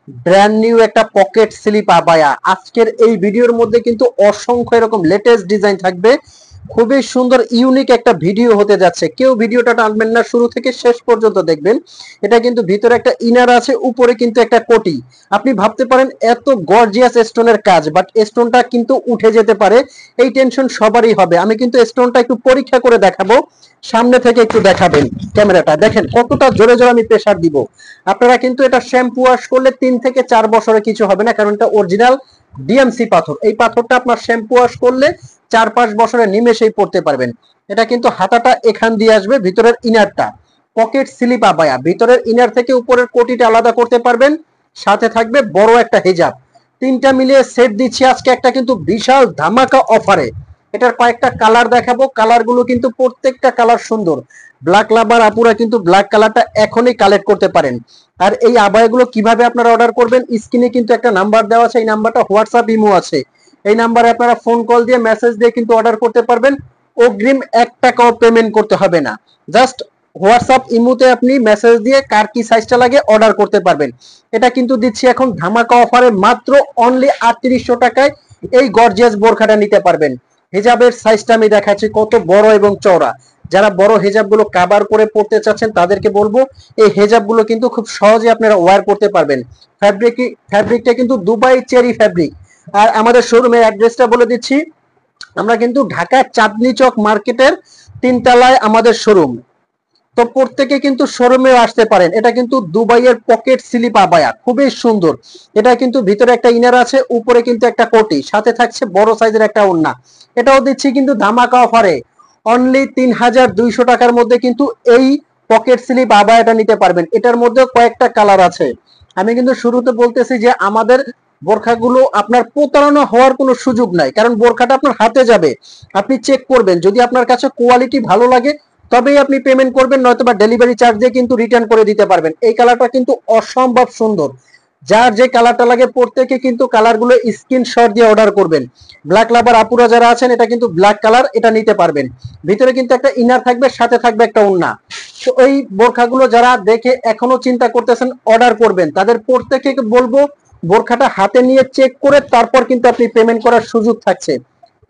Brand new একটা pocket slip abaya. আজকের এই ভিডিওর মধ্যে কিন্তু অসংখ্য এরকম লেটেস্ট ডিজাইন থাকবে, খুবই সুন্দর ইউনিক একটা ভিডিও হতে যাচ্ছে। কেউ ভিডিওটা টানবেন না, শুরু থেকে শেষ পর্যন্ত দেখবেন। এটা কিন্তু ভিতরে একটা ইনার আছে, উপরে কিন্তু একটা কোটি। আপনি ভাবতে পারেন এত গর্জিয়াস স্টোনের কাজ, বাট স্টোনটা কিন্তু উঠে যেতে পারে, এই টেনশন সবারই হবে। আমি কিন্তু স্টোনটা একটু পরীক্ষা করে দেখাবো, সামনে থেকে একটু দেখাবেন ক্যামেরাটা, দেখেন কতটা জোরে জোরে আমি প্রেসার দিব। আপনারা কিন্তু এটা শ্যাম্পু ওয়াশ করলে 3 থেকে 4 বছরে কিছু হবে না, কারণ এটা অরিজিনাল ডিএমসি পাথর। এই পাথরটা আপনার শ্যাম্পু ওয়াশ করলে 4-5 বছরে নিমেষেই পড়তে পারবেন। এটা কিন্তু হাতাটা এখান দিয়ে আসবে, ভিতরের ইনারটা পকেট স্লিপ আবায়া, ভিতরের ইনার থেকে উপরের কোটিটা আলাদা করতে পারবেন, সাথে থাকবে বড় একটা হিজাব। তিনটা মিলিয়ে সেট দিচ্ছি আজকে একটা কিন্তু বিশাল ধামাকা অফারে। এটার কয়েকটা কালার দেখাবো, কালারগুলো কিন্তু প্রত্যেকটা কালার সুন্দর। ব্ল্যাক লাভার আপুরা কিন্তু ব্ল্যাক কালারটা এখনই কালেক্ট করতে পারেন। আর এই আবায়াগুলো কিভাবে আপনারা অর্ডার করবেন, স্ক্রিনে কিন্তু একটা নাম্বার দেওয়া আছে, এই নাম্বারটা হোয়াটসঅ্যাপ ইমো আছে, এই নাম্বারে আপনারা ফোন কল দিয়ে মেসেজ দিয়ে কিন্তু অর্ডার করতে পারবেন। অগ্রিম 1 টাকাও পেমেন্ট করতে হবে না, জাস্ট হোয়াটসঅ্যাপ ইমোতে আপনি মেসেজ দিয়ে কার কি সাইজটা লাগে অর্ডার করতে পারবেন। এটা কিন্তু দিচ্ছি এখন ধামাকা অফারে মাত্র অনলি 3800 টাকায় এই গর্জিয়াস বোরখাটা নিতে পারবেন। হিজাবের সাইজটা আমি দেখাচ্ছি কত বড় এবং চওড়া। যারা বড় হেজাবগুলো কাভার করে পড়তে চাচ্ছেন তাদেরকে বলবো, এই হেজাবগুলো কিন্তু খুব সহজে আপনারা ওয়্যার করতে পারবেন। ফ্যাব্রিকটা কিন্তু দুবাই চেরি ফ্যাব্রিক। আর আমাদের শোরুমের অ্যাড্রেসটা বলে দিচ্ছি, আমরা কিন্তু ঢাকার চাঁদনী চক মার্কেটের 3 তলায় আমাদের শোরুম। তো প্রত্যেকে কিন্তু শোরুমে আসতে পারেন। এটা কিন্তু দুবাইয়ের পকেট স্লিপ আবায়া, খুবই সুন্দর। এটা কিন্তু ভিতরে একটা ইনার আছে, উপরে কিন্তু একটা কোটি, সাথে থাকছে বড় সাইজের একটা ওড়না। এটাও দিচ্ছি কিন্তু ধামাকা অফারে অনলি 3200 টাকার মধ্যে কিন্তু এই পকেট স্লিপ আবায়াটা নিতে পারবেন। এটার মধ্যে কয়েকটা কালার আছে। আমি কিন্তু শুরুতে বলতেছি যে আমাদের বোরখাগুলো আপনার প্রতারণা হওয়ার কোনো সুযোগ নাই, কারণ বোরখাটা আপনার হাতে যাবে, আপনি চেক করবেন, যদি আপনার কাছে কোয়ালিটি ভালো লাগে তবেই আপনি পেমেন্ট করবেন, নয়তো বা ডেলিভারি চার্জ দিয়ে কিন্তু রিটার্ন করে দিতে পারবেন। এই কালারটা কিন্তু অসম্ভব সুন্দর। যার যে কালারটা লাগে প্রত্যেকে কিন্তু কালারগুলো স্ক্রিনশট দিয়ে অর্ডার করবেন। ব্ল্যাক লাভার আপুরা যারা আছেন, এটা কিন্তু ব্ল্যাক কালার, এটা নিতে পারবেন। ভিতরে কিন্তু একটা ইনার থাকবে, সাথে থাকবে একটা ওড়না। তো এই বোরখাগুলো যারা দেখে এখনো চিন্তা করতেছেন অর্ডার করবেন, তাদের প্রত্যেকে বলবো বোরখাটা হাতে নিয়ে চেক করে তারপর কিন্তু আপনি পেমেন্ট করার সুযোগ থাকছে।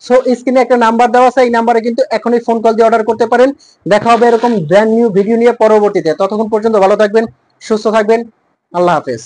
সো স্ক্রিনে একটা নাম্বার দেওয়া আছে, এই নাম্বারে কিন্তু এখনই ফোন কল দিয়ে অর্ডার করতে পারেন। দেখা হবে এরকম ব্র্যান্ড নিউ ভিডিও নিয়ে পরবর্তীতে। ততক্ষণ পর্যন্ত ভালো থাকবেন, সুস্থ থাকবেন, আল্লাহ হাফেজ।